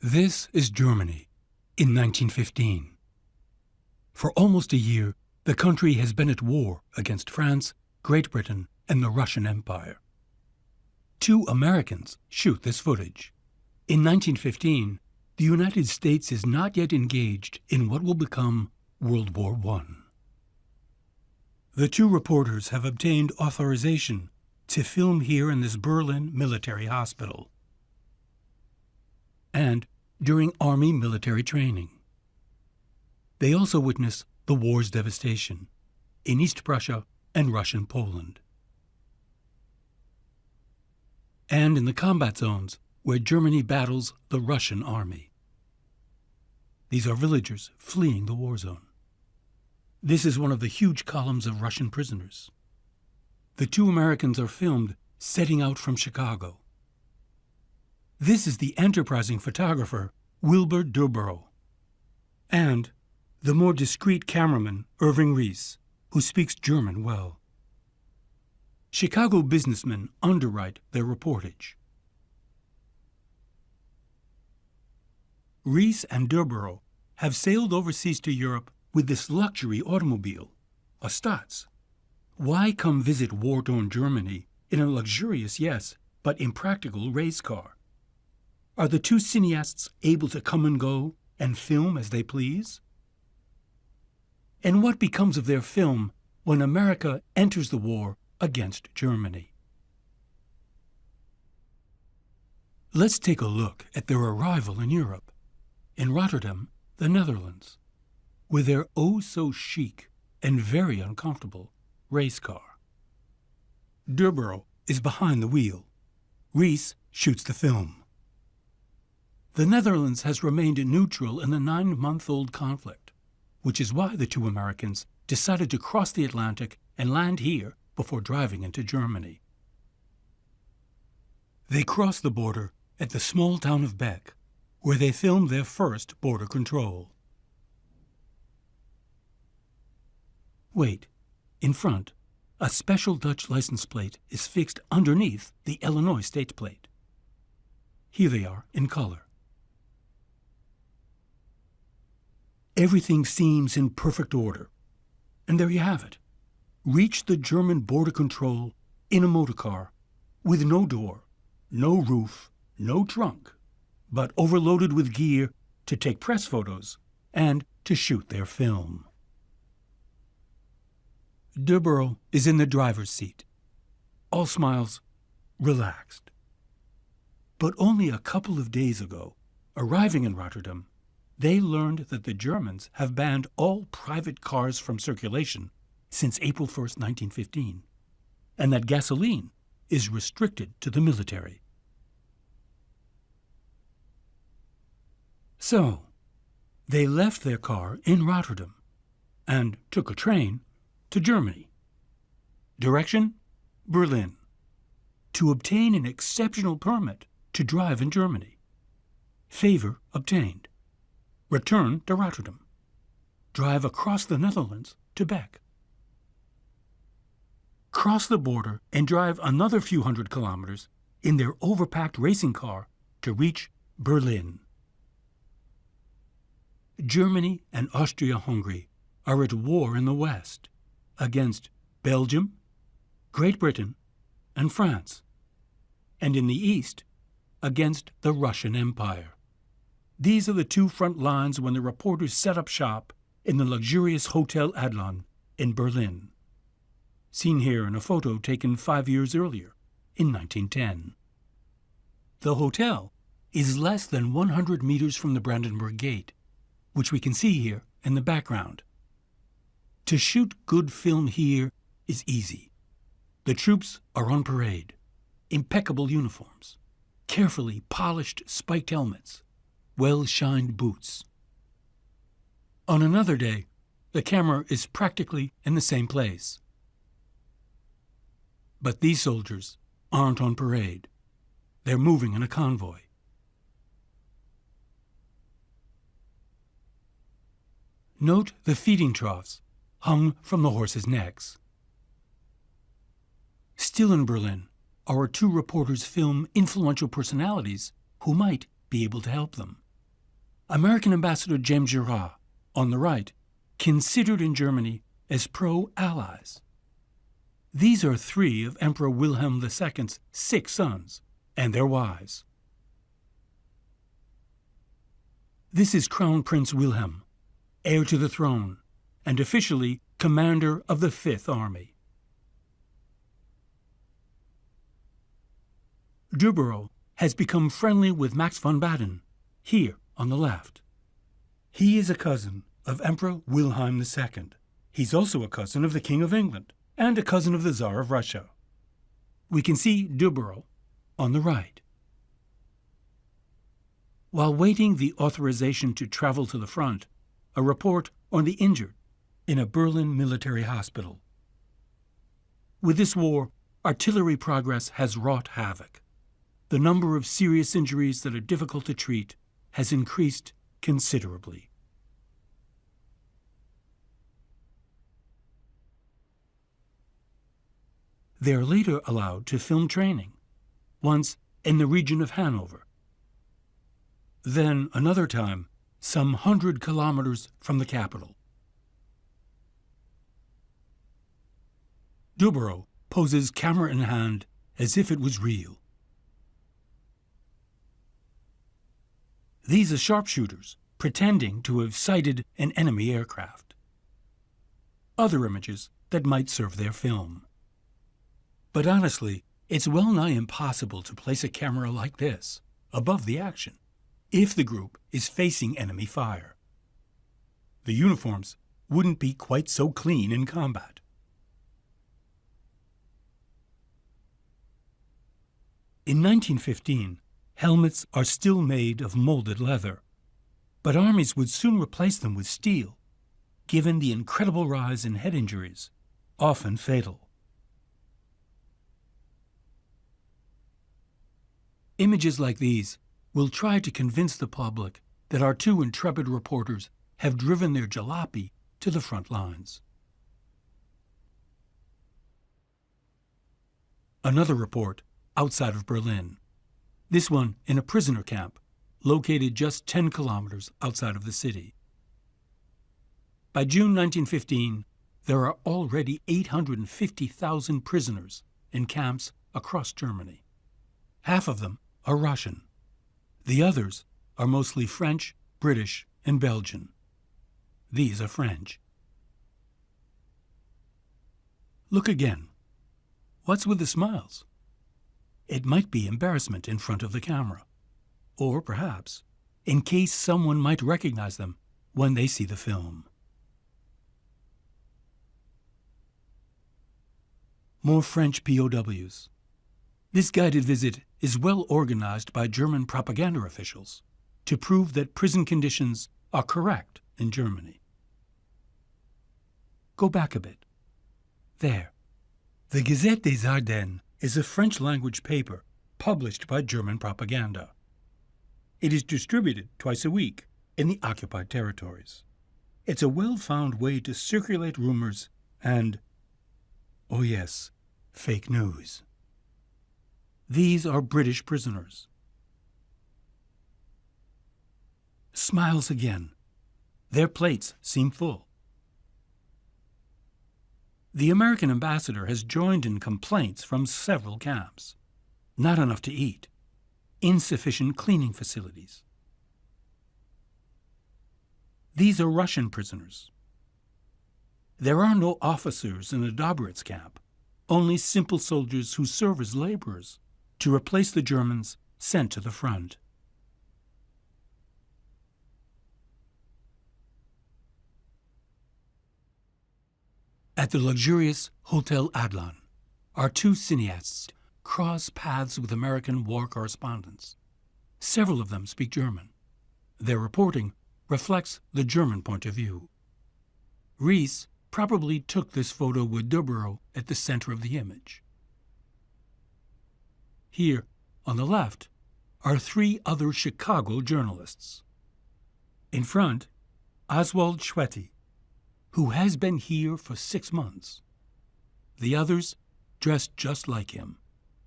This is Germany in 1915. For almost a year, the country has been at war against France, Great Britain, and the Russian Empire. Two Americans shoot this footage. In 1915, the United States is not yet engaged in what will become World War I. The two reporters have obtained authorization to film here in this Berlin military hospital and during Army military training. They also witness the war's devastation in East Prussia and Russian Poland, and in the combat zones where Germany battles the Russian army. These are villagers fleeing the war zone. This is one of the huge columns of Russian prisoners. The two Americans are filmed setting out from Chicago. This is the enterprising photographer Wilbur Durborough, and the more discreet cameraman Irving Reese, who speaks German well. Chicago businessmen underwrite their reportage. Reese and Durborough have sailed overseas to Europe with this luxury automobile, a Stutz. Why come visit war-torn Germany in a luxurious, yes, but impractical race car? Are the two cineasts able to come and go and film as they please? And what becomes of their film when America enters the war against Germany? Let's take a look at their arrival in Europe, in Rotterdam, the Netherlands, with their oh-so-chic and very uncomfortable race car. Durborough is behind the wheel. Reese shoots the film. The Netherlands has remained neutral in the 9-month-old conflict, which is why the two Americans decided to cross the Atlantic and land here before driving into Germany. They crossed the border at the small town of Beck, where they filmed their first border control. Wait, in front, a special Dutch license plate is fixed underneath the Illinois state plate. Here they are in color. Everything seems in perfect order. And there you have it. Reach the German border control in a motorcar with no door, no roof, no trunk, but overloaded with gear to take press photos and to shoot their film. Durborough is in the driver's seat, all smiles, relaxed. But only a couple of days ago, arriving in Rotterdam, they learned that the Germans have banned all private cars from circulation since April 1st, 1915, and that gasoline is restricted to the military. So, they left their car in Rotterdam and took a train to Germany. Direction? Berlin. To obtain an exceptional permit to drive in Germany. Favor obtained. Return to Rotterdam. Drive across the Netherlands to Beck. Cross the border and drive another few hundred kilometers in their overpacked racing car to reach Berlin. Germany and Austria-Hungary are at war in the West against Belgium, Great Britain, and France, and in the East against the Russian Empire. These are the two front lines when the reporters set up shop in the luxurious Hotel Adlon in Berlin, seen here in a photo taken 5 years earlier, in 1910. The hotel is less than 100 meters from the Brandenburg Gate, which we can see here in the background. To shoot good film here is easy. The troops are on parade, impeccable uniforms, carefully polished spiked helmets, well-shined boots. On another day, the camera is practically in the same place. But these soldiers aren't on parade. They're moving in a convoy. Note the feeding troughs hung from the horses' necks. Still in Berlin, our two reporters film influential personalities who might be able to help them. American Ambassador James Girard, on the right, considered in Germany as pro-allies. These are 3 of Emperor Wilhelm II's 6 sons and their wives. This is Crown Prince Wilhelm, heir to the throne, and officially commander of the Fifth Army. Durborough has become friendly with Max von Baden, here on the left. He is a cousin of Emperor Wilhelm II. He's also a cousin of the King of England and a cousin of the Tsar of Russia. We can see Durborough on the right. While waiting the authorization to travel to the front, a report on the injured in a Berlin military hospital. With this war, artillery progress has wrought havoc. The number of serious injuries that are difficult to treat has increased considerably. They are later allowed to film training, once in the region of Hanover. Then another time, some 100 kilometers from the capital. Durborough poses camera in hand as if it was real. These are sharpshooters pretending to have sighted an enemy aircraft. Other images that might serve their film. But honestly, it's well nigh impossible to place a camera like this above the action if the group is facing enemy fire. The uniforms wouldn't be quite so clean in combat. In 1915, helmets are still made of molded leather, but armies would soon replace them with steel, given the incredible rise in head injuries, often fatal. Images like these will try to convince the public that our 2 intrepid reporters have driven their jalopy to the front lines. Another report outside of Berlin, this one in a prisoner camp located just 10 kilometers outside of the city. By June 1915, there are already 850,000 prisoners in camps across Germany. Half of them are Russian. The others are mostly French, British, and Belgian. These are French. Look again. What's with the smiles? It might be embarrassment in front of the camera, or perhaps in case someone might recognize them when they see the film. More French POWs. This guided visit is well organized by German propaganda officials to prove that prison conditions are correct in Germany. Go back a bit. There. The Gazette des Ardennes is a French-language paper published by German propaganda. It is distributed twice a week in the occupied territories. It's a well-found way to circulate rumors and, oh yes, fake news. These are British prisoners. Smiles again. Their plates seem full. The American ambassador has joined in complaints from several camps. Not enough to eat. Insufficient cleaning facilities. These are Russian prisoners. There are no officers in the Dobritz camp, only simple soldiers who serve as laborers to replace the Germans sent to the front. At the luxurious Hotel Adlon, our 2 cineasts cross paths with American war correspondents. Several of them speak German. Their reporting reflects the German point of view. Ries probably took this photo with Durborough at the center of the image. Here, on the left, are 3 other Chicago journalists. In front, Oswald Schwetti, who has been here for 6 months. The others dressed just like him,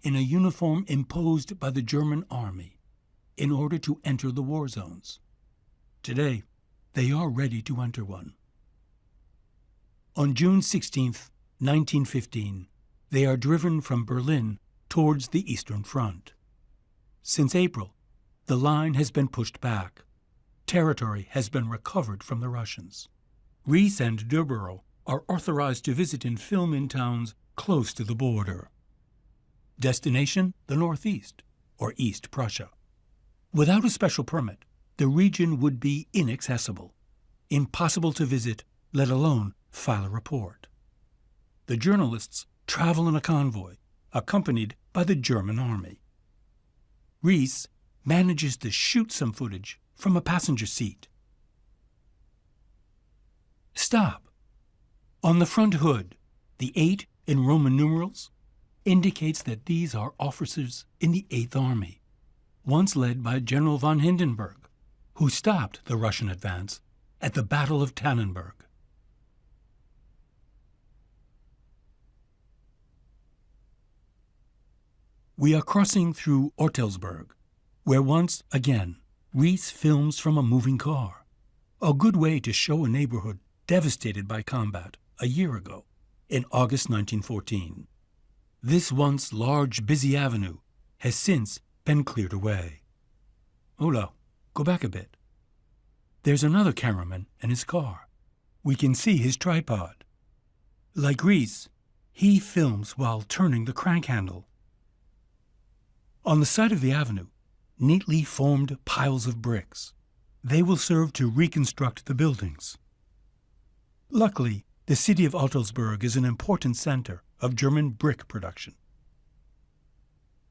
in a uniform imposed by the German army in order to enter the war zones. Today, they are ready to enter one. On June 16, 1915, they are driven from Berlin towards the Eastern Front. Since April, the line has been pushed back. Territory has been recovered from the Russians. Ries and Durborough are authorized to visit and film in towns close to the border. Destination, the Northeast, or East Prussia. Without a special permit, the region would be inaccessible, impossible to visit, let alone file a report. The journalists travel in a convoy, accompanied by the German army. Ries manages to shoot some footage from a passenger seat. Stop! On the front hood, the 8 in Roman numerals indicates that these are officers in the 8th Army, once led by General von Hindenburg, who stopped the Russian advance at the Battle of Tannenberg. We are crossing through Ortelsburg, where once again Ries films from a moving car, a good way to show a neighborhood devastated by combat a year ago, in August 1914. This once large, busy avenue has since been cleared away. Ola, go back a bit. There's another cameraman and his car. We can see his tripod. Like Ries, he films while turning the crank handle. On the side of the avenue, neatly formed piles of bricks. They will serve to reconstruct the buildings. Luckily, the city of Ortelsburg is an important center of German brick production.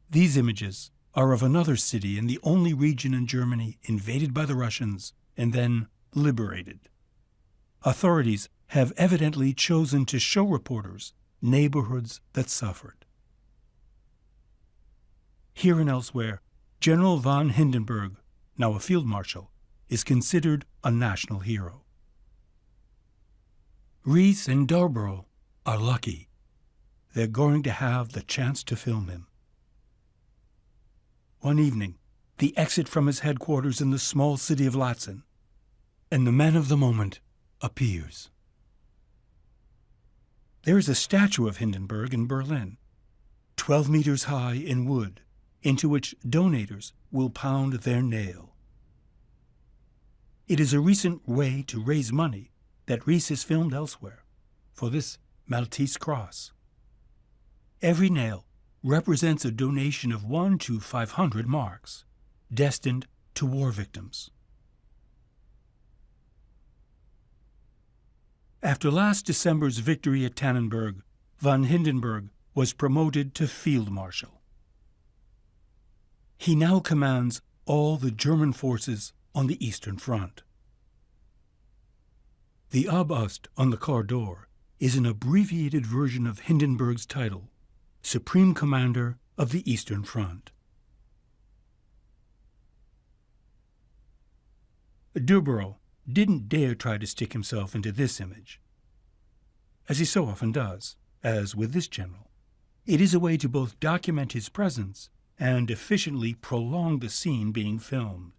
These images are of another city in the only region in Germany invaded by the Russians and then liberated. Authorities have evidently chosen to show reporters neighborhoods that suffered. Here and elsewhere, General von Hindenburg, now a field marshal, is considered a national hero. Ries and Durborough are lucky. They're going to have the chance to film him. One evening, the exit from his headquarters in the small city of Lützen, and the man of the moment appears. There is a statue of Hindenburg in Berlin, 12 meters high in wood, into which donators will pound their nail. It is a recent way to raise money that Ries has filmed elsewhere for this Maltese cross. Every nail represents a donation of 1 to 500 marks, destined to war victims. After last December's victory at Tannenberg, von Hindenburg was promoted to Field Marshal. He now commands all the German forces on the Eastern Front. The Oberst on the car door is an abbreviated version of Hindenburg's title, Supreme Commander of the Eastern Front. Durborough didn't dare try to stick himself into this image, as he so often does, as with this general. It is a way to both document his presence and efficiently prolong the scene being filmed.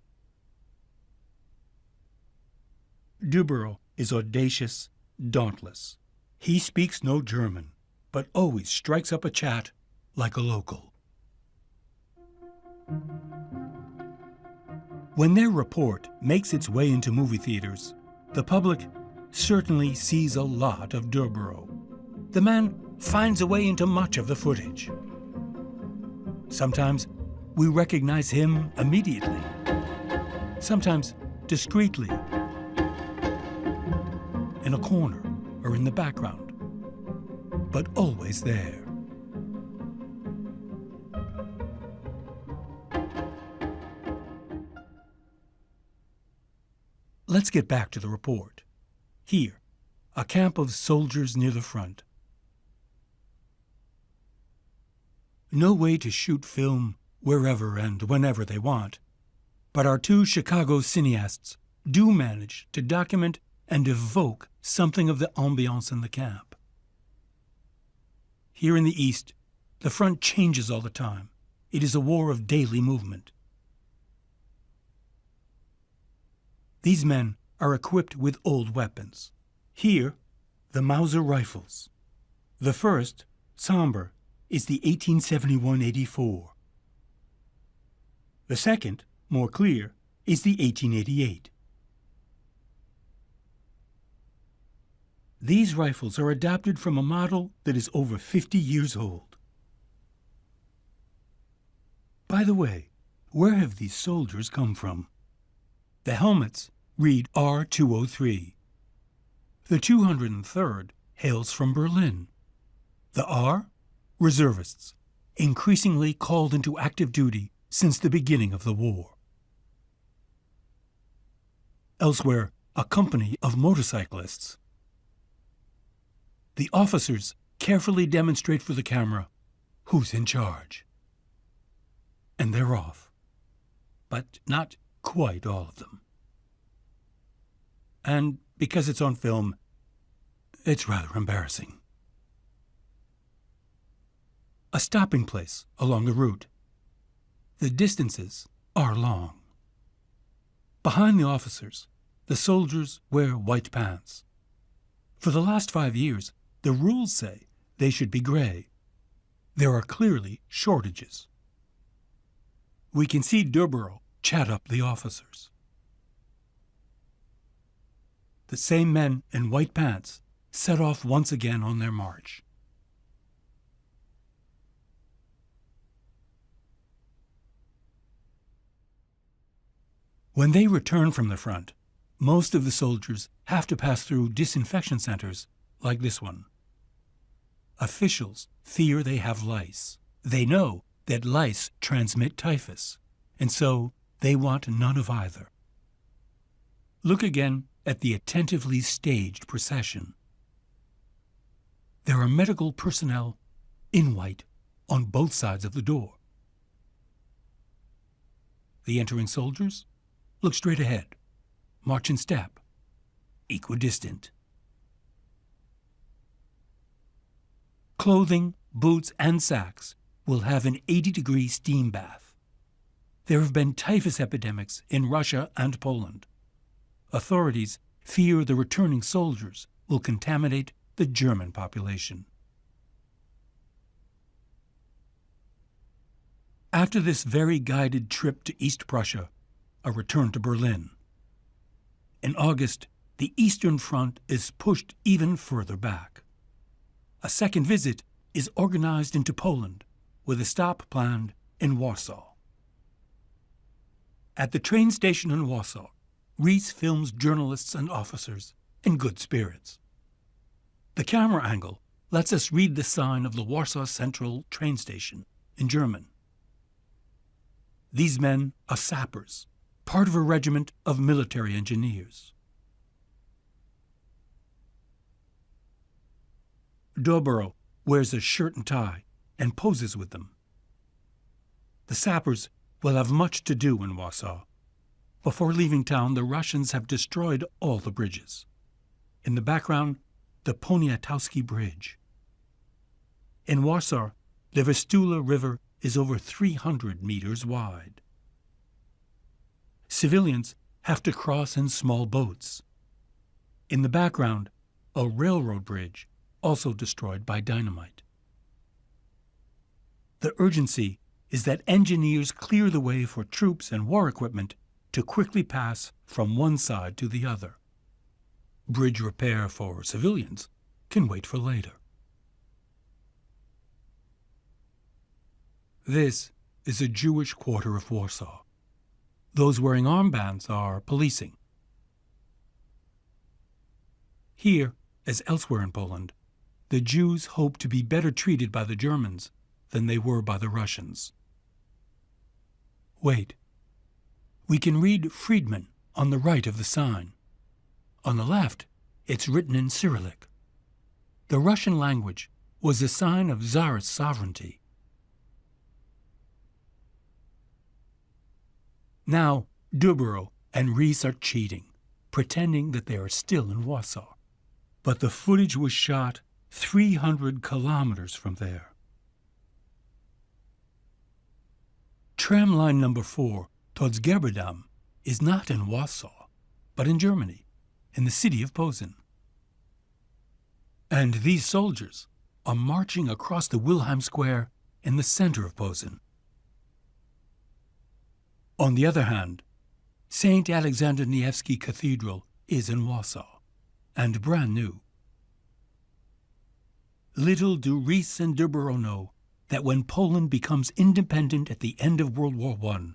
Durborough is audacious, dauntless. He speaks no German, but always strikes up a chat like a local. When their report makes its way into movie theaters, the public certainly sees a lot of Durborough. The man finds a way into much of the footage. Sometimes we recognize him immediately, sometimes discreetly, in a corner or in the background, but always there. Let's get back to the report. Here, a camp of soldiers near the front. No way to shoot film wherever and whenever they want, but our two Chicago cineasts do manage to document and evoke something of the ambiance in the camp. Here in the East, the front changes all the time. It is a war of daily movement. These men are equipped with old weapons. Here, the Mauser rifles. The first, somber, is the 1871-84. The second, more clear, is the 1888. These rifles are adapted from a model that is over 50 years old. By the way, where have these soldiers come from? The helmets read R203. The 203rd hails from Berlin. The R? Reservists, increasingly called into active duty since the beginning of the war. Elsewhere, a company of motorcyclists. The officers carefully demonstrate for the camera who's in charge. And they're off. But not quite all of them. And because it's on film, it's rather embarrassing. A stopping place along the route. The distances are long. Behind the officers, the soldiers wear white pants. For the last 5 years, the rules say they should be gray. There are clearly shortages. We can see Durborough chat up the officers. The same men in white pants set off once again on their march. When they return from the front, most of the soldiers have to pass through disinfection centers like this one. Officials fear they have lice. They know that lice transmit typhus, and so they want none of either. Look again at the attentively staged procession. There are medical personnel in white on both sides of the door. The entering soldiers look straight ahead, march in step, equidistant. Clothing, boots, and sacks will have an 80-degree steam bath. There have been typhus epidemics in Russia and Poland. Authorities fear the returning soldiers will contaminate the German population. After this very guided trip to East Prussia, a return to Berlin. In August, the Eastern Front is pushed even further back. A second visit is organized into Poland, with a stop planned in Warsaw. At the train station in Warsaw, Rees films journalists and officers in good spirits. The camera angle lets us read the sign of the Warsaw Central train station in German. These men are sappers, part of a regiment of military engineers. Durborough wears a shirt and tie and poses with them. The sappers will have much to do in Warsaw. Before leaving town, the Russians have destroyed all the bridges. In the background, the Poniatowski Bridge. In Warsaw, the Vistula River is over 300 meters wide. Civilians have to cross in small boats. In the background, a railroad bridge, also destroyed by dynamite. The urgency is that engineers clear the way for troops and war equipment to quickly pass from one side to the other. Bridge repair for civilians can wait for later. This is a Jewish quarter of Warsaw. Those wearing armbands are policing. Here, as elsewhere in Poland, the Jews hope to be better treated by the Germans than they were by the Russians. Wait. We can read Friedman on the right of the sign. On the left, it's written in Cyrillic. The Russian language was a sign of Tsarist sovereignty. Now, Durborough and Rees are cheating, pretending that they are still in Warsaw. But the footage was shot 300 kilometers from there. Tram line number 4 towards Gerberdam is not in Warsaw, but in Germany, in the city of Posen. And these soldiers are marching across the Wilhelm Square in the center of Posen. On the other hand, St. Alexander Nevsky Cathedral is in Warsaw, and brand new. Little do Ries and Durborough know that when Poland becomes independent at the end of World War I,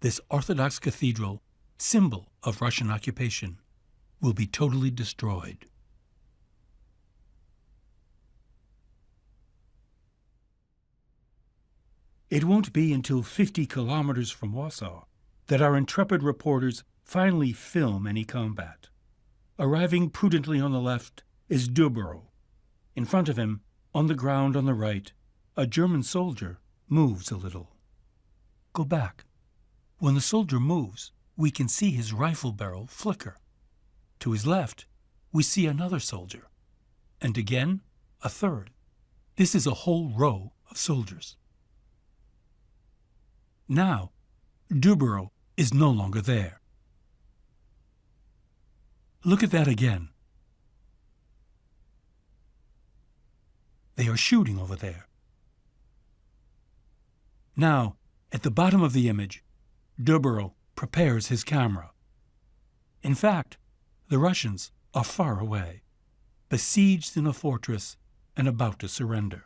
this Orthodox cathedral, symbol of Russian occupation, will be totally destroyed. It won't be until 50 kilometers from Warsaw that our intrepid reporters finally film any combat. Arriving prudently on the left is Durborough. In front of him, on the ground on the right, a German soldier moves a little. Go back. When the soldier moves, we can see his rifle barrel flicker. To his left, we see another soldier. And again, a third. This is a whole row of soldiers. Now, Durborough is no longer there. Look at that again. They are shooting over there. Now, at the bottom of the image, Durborough prepares his camera. In fact, the Russians are far away, besieged in a fortress and about to surrender.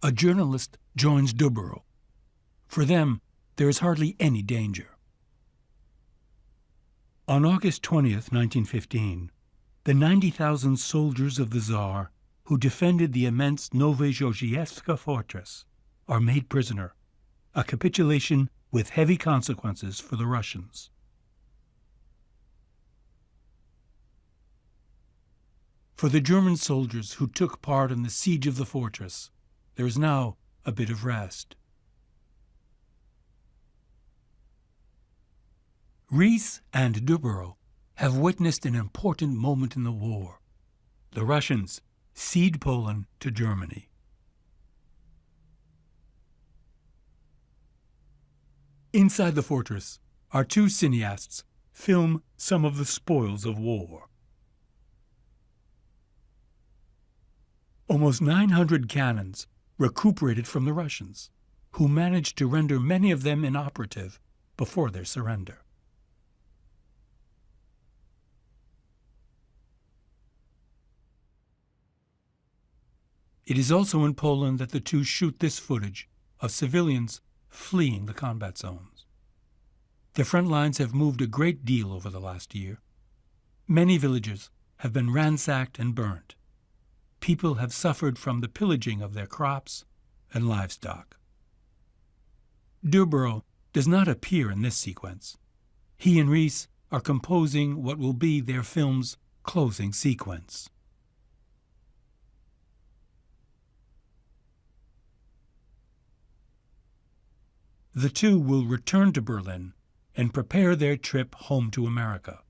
A journalist joins Durborough. For them, there is hardly any danger. On August 20th, 1915, the 90,000 soldiers of the Tsar who defended the immense Novozhizhevska fortress are made prisoner, a capitulation with heavy consequences for the Russians. For the German soldiers who took part in the siege of the fortress, there is now a bit of rest. Ries and Durborough have witnessed an important moment in the war. The Russians cede Poland to Germany. Inside the fortress, our two cineasts film some of the spoils of war. Almost 900 cannons recuperated from the Russians, who managed to render many of them inoperative before their surrender. It is also in Poland that the two shoot this footage of civilians fleeing the combat zones. The front lines have moved a great deal over the last year. Many villages have been ransacked and burnt. People have suffered from the pillaging of their crops and livestock. Durborough does not appear in this sequence. He and Ries are composing what will be their film's closing sequence. The two will return to Berlin and prepare their trip home to America,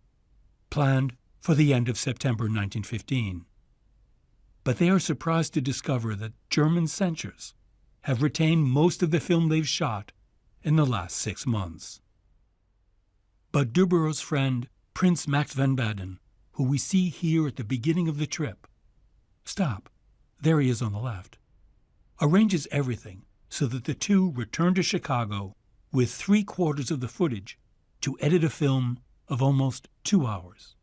planned for the end of September 1915. But they are surprised to discover that German censors have retained most of the film they've shot in the last 6 months. But Durborough's friend, Prince Max van Baden, who we see here at the beginning of the trip, stop, there he is on the left, arranges everything so that the two return to Chicago with 3/4 of the footage to edit a film of almost 2 hours.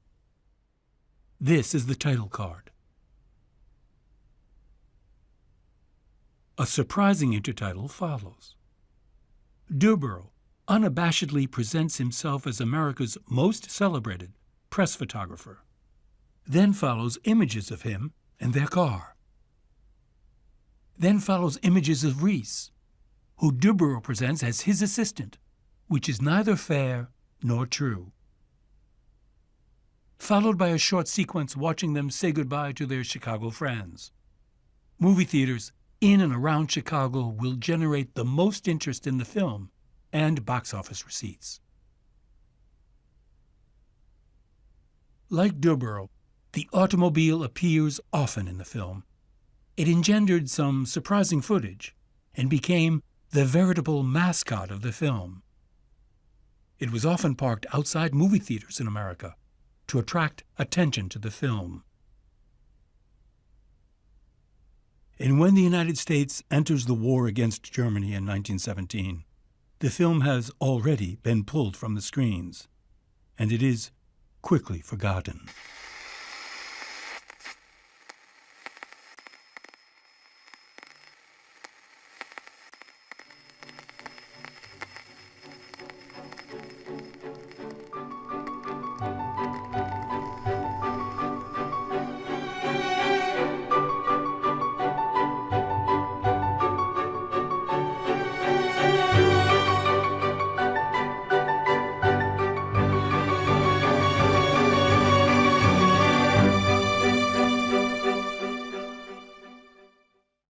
This is the title card. A surprising intertitle follows. Durborough unabashedly presents himself as America's most celebrated press photographer. Then follows images of him and their car. Then follows images of Ries, who Durborough presents as his assistant, which is neither fair nor true. Followed by a short sequence watching them say goodbye to their Chicago friends. Movie theaters in and around Chicago will generate the most interest in the film and box office receipts. Like Durborough, the automobile appears often in the film. It engendered some surprising footage and became the veritable mascot of the film. It was often parked outside movie theaters in America to attract attention to the film. And when the United States enters the war against Germany in 1917, the film has already been pulled from the screens, and it is quickly forgotten.